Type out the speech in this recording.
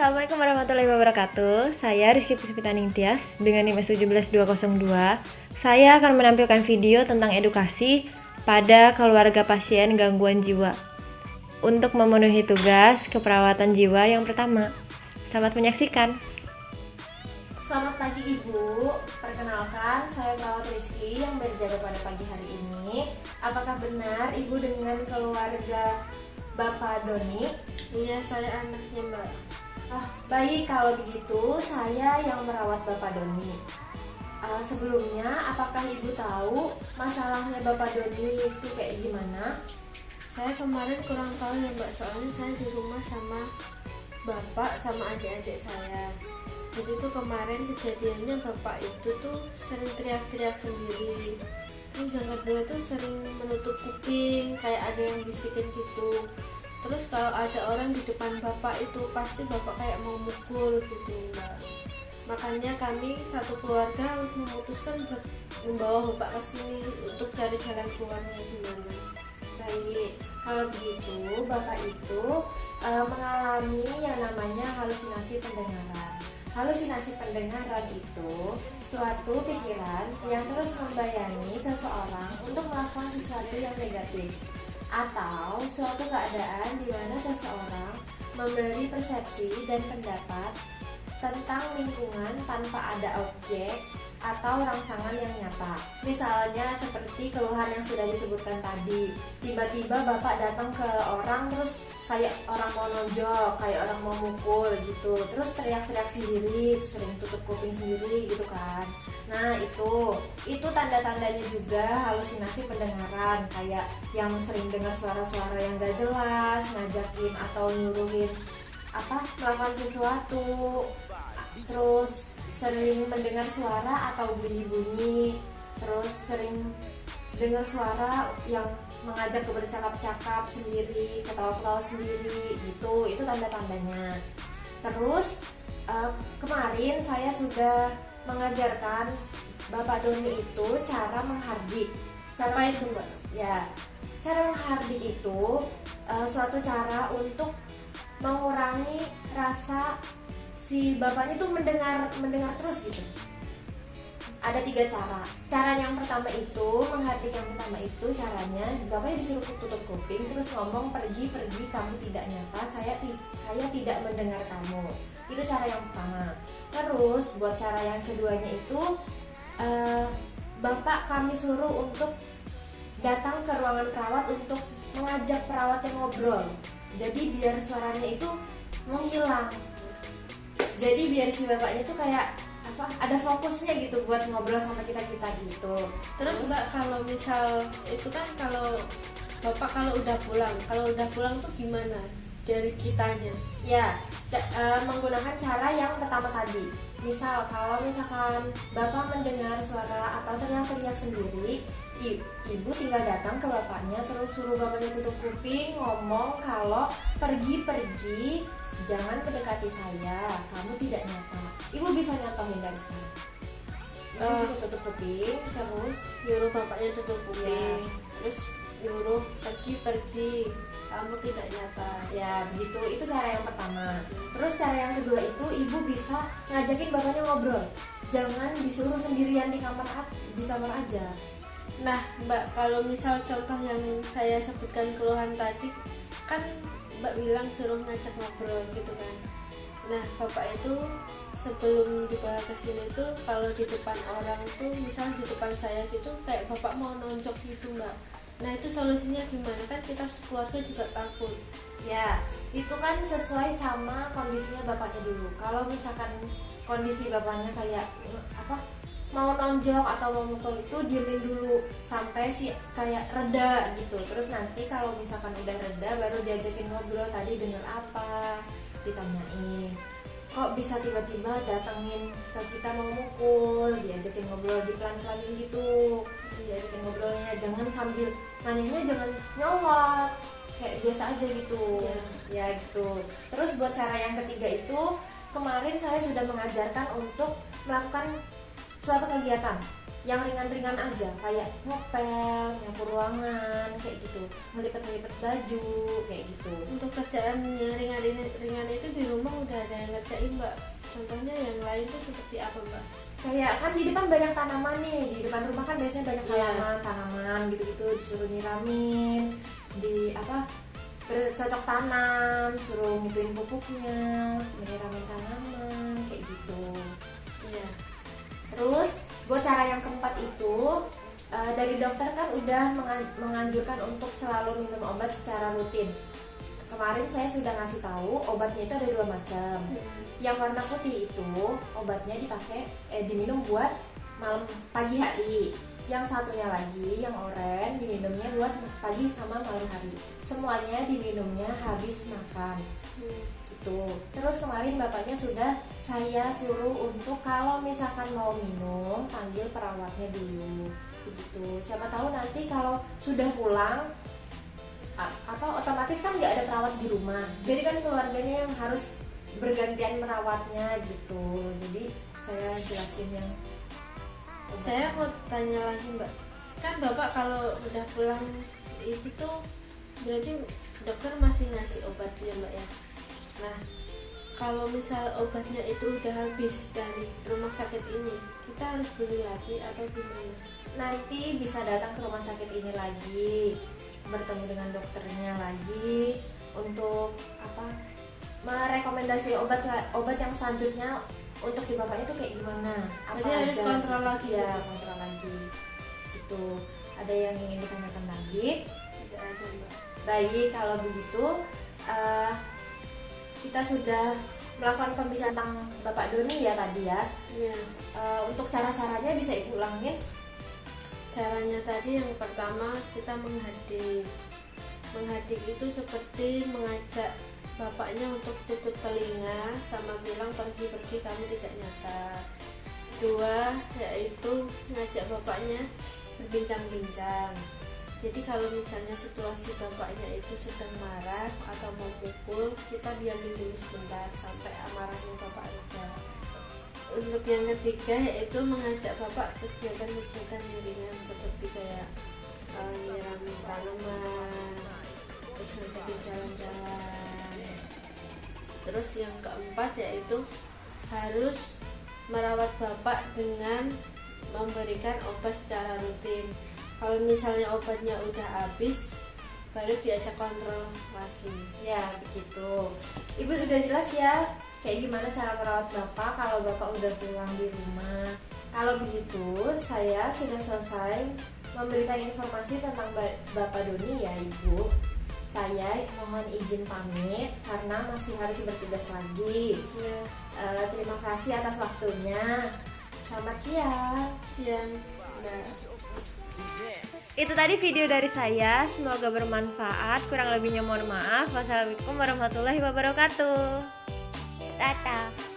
Assalamualaikum warahmatullahi wabarakatuh. Saya Rizky Puspita Ningtyas dengan NIM S17202. Saya akan menampilkan video tentang edukasi pada keluarga pasien gangguan jiwa untuk memenuhi tugas keperawatan jiwa yang pertama. Selamat menyaksikan. Selamat pagi Ibu, perkenalkan saya perawat Rizky yang berjaga pada pagi hari ini. Apakah benar Ibu dengan keluarga Bapak Doni? Iya, saya anaknya Mbak. Baik, kalau begitu saya yang merawat Bapak Doni. Sebelumnya, apakah Ibu tahu masalahnya Bapak Doni itu kayak gimana? Saya kemarin kurang tahu ya Mbak, soalnya saya di rumah sama Bapak sama adik-adik saya. Jadi tuh kemarin kejadiannya Bapak itu tuh sering teriak-teriak sendiri. Terus yang kedua tuh sering menutup kuping, kayak ada yang bisikin gitu. Terus kalau ada orang di depan Bapak itu pasti Bapak kayak mau mukul gitu Mbak. Makanya kami satu keluarga memutuskan buat membawa Bapak ke sini untuk cari jalan keluarnya gimana. Baik, kalau begitu Bapak itu mengalami yang namanya halusinasi pendengaran. Halusinasi pendengaran itu suatu pikiran yang terus membayangi seseorang untuk melakukan sesuatu yang negatif, atau suatu keadaan di mana seseorang memberi persepsi dan pendapat tentang lingkungan tanpa ada objek atau rangsangan yang nyata. Misalnya seperti keluhan yang sudah disebutkan tadi, tiba-tiba Bapak datang ke orang terus kayak orang mau nonjok, kayak orang mau mukul gitu, terus teriak-teriak sendiri, terus sering tutup kuping sendiri gitu kan. Nah itu tanda-tandanya juga halusinasi pendengaran, kayak yang sering dengar suara-suara yang gak jelas, ngajakin atau nyuruhin melakukan sesuatu, terus sering mendengar suara atau bunyi-bunyi, terus sering dengar suara yang mengajak ke bercakap-cakap sendiri, ketawa-ketawa sendiri gitu, itu tanda-tandanya. Terus kemarin saya sudah mengajarkan Bapak Doni itu cara menghardik. Apa itu Mbak? Ya, cara menghardik itu suatu cara untuk mengurangi rasa si bapaknya tuh mendengar terus gitu. Ada 3 cara. Cara yang pertama itu menghardik, yang pertama itu caranya bapaknya disuruh tutup kuping terus ngomong pergi kamu tidak nyata, saya tidak mendengar kamu. Itu cara yang pertama. Terus buat cara yang keduanya itu Bapak kami suruh untuk datang ke ruangan perawat untuk mengajak perawatnya ngobrol. Jadi biar suaranya itu menghilang. Jadi biar si bapaknya tuh kayak ada fokusnya gitu buat ngobrol sama kita gitu. Terus Mbak, kalau misal itu kan kalau Bapak kalau udah pulang tuh gimana dari kitanya? Ya, menggunakan cara yang pertama tadi. Misal kalau misalkan Bapak mendengar suara atau teriak-teriak sendiri, Ibu tinggal datang ke bapaknya terus suruh bapaknya tutup kuping, ngomong kalau pergi, jangan mendekati saya, kamu tidak nyata. Ibu bisa nyontohin dari sini. Ibu bisa tutup kuping, terus Nyuruh bapaknya tutup kuping, Ya. terus nyuruh pergi, kamu tidak nyata. ya begitu. Itu cara yang pertama. Terus cara yang kedua itu Ibu bisa ngajakin bapaknya ngobrol. Jangan disuruh sendirian di kamar aja. Nah Mbak, kalau misal contoh yang saya sebutkan keluhan tadi, kan Mbak bilang suruh ngajak ngobrol gitu kan. Nah Bapak itu sebelum dibawa ke sini tuh kalau di depan orang tuh, misal di depan saya gitu, kayak Bapak mau nonjok gitu Mbak. Nah itu solusinya gimana? Kan kita keluarga juga takut. Ya, itu kan sesuai sama kondisinya bapaknya dulu. Kalau misalkan kondisi bapaknya kayak mau nonjok atau mau mukul, itu diemin dulu sampai si kayak reda gitu. Terus nanti kalau misalkan udah reda baru diajakin ngobrol, tadi dengar apa, ditanyain kok bisa tiba-tiba datangin ke kita mau mukul, diajakin ngobrol, dipelan-pelanin gitu, diajakin ngobrolnya. Jangan sambil nanyanya jangan nyolot, kayak biasa aja gitu. Ya gitu. Terus buat cara yang ketiga itu kemarin saya sudah mengajarkan untuk melakukan suatu kegiatan. yang ringan-ringan aja, kayak ngepel, nyapu ruangan, kayak gitu, ngelipet-ngelipet baju, kayak gitu. Untuk kerjaan yang ringan itu di rumah udah ada yang ngerjain Mbak. Contohnya yang lain tuh seperti apa Mbak? Kayak kan di depan banyak tanaman nih, di depan rumah kan biasanya banyak Iya. halaman, tanaman gitu-gitu, disuruh nyiramin, di apa, bercocok tanam, suruh ngituin pupuknya, menyiramin tanaman, kayak gitu. Iya. Terus buat cara yang keempat itu, dari dokter kan udah menganjurkan untuk selalu minum obat secara rutin. Kemarin saya sudah ngasih tahu obatnya itu ada 2 macam. Yang warna putih itu obatnya diminum buat malam pagi hari. Yang satunya lagi yang oranye diminumnya buat pagi sama malam hari. Semuanya diminumnya habis makan. Gitu. Terus kemarin bapaknya sudah saya suruh untuk kalau misalkan mau minum panggil perawatnya dulu. Begitu. Siapa tahu nanti kalau sudah pulang otomatis kan nggak ada perawat di rumah, jadi kan keluarganya yang harus bergantian merawatnya gitu. Jadi saya jelasin yang Saya mau tanya lagi Mbak, kan Bapak kalau udah pulang itu tuh berarti dokter masih ngasih obat ya Mbak ya. Nah kalau misal obatnya itu udah habis dari rumah sakit ini, kita harus beli lagi atau gimana? nanti bisa datang ke rumah sakit ini lagi, bertemu dengan dokternya lagi untuk merekomendasi obat yang selanjutnya untuk si bapaknya itu kayak gimana, apa Berarti harus aja kontrol lagi ya, gitu? kontrol lagi gitu. Ada yang ingin ditanyakan lagi? Tidak ada Mbak. Baik, kalau begitu kita sudah melakukan pembicaraan tentang Bapak Doni ya tadi ya. Iya. Untuk cara-caranya bisa Ibu ulangin? Caranya tadi yang pertama kita menghadik. Menghadik itu seperti mengajak bapaknya untuk tutup telinga sama bilang pergi-pergi kamu tidak nyata. Kedua yaitu mengajak bapaknya berbincang-bincang. Jadi kalau misalnya situasi bapaknya itu sedang marah atau mau pukul, kita diamin dulu sebentar sampai amarahnya bapak reda. Untuk yang ketiga yaitu mengajak bapak kegiatan-kegiatan yang ringan seperti kayak nyiramin tanaman, terus ngajakin jalan-jalan. Terus yang keempat yaitu harus merawat bapak dengan memberikan obat secara rutin. Kalau misalnya obatnya udah habis, baru diajak kontrol lagi. Ya begitu. Ibu sudah jelas ya kayak gimana cara merawat Bapak kalau Bapak udah pulang di rumah. Kalau begitu saya sudah selesai memberikan informasi tentang Bapak Doni ya Ibu. Saya mohon izin pamit karena masih harus bertugas lagi. Ya, Terima kasih atas waktunya. Selamat siang. siang. Nah. Itu tadi video dari saya, semoga bermanfaat. Kurang lebihnya mohon maaf. Wassalamualaikum warahmatullahi wabarakatuh. Dadah.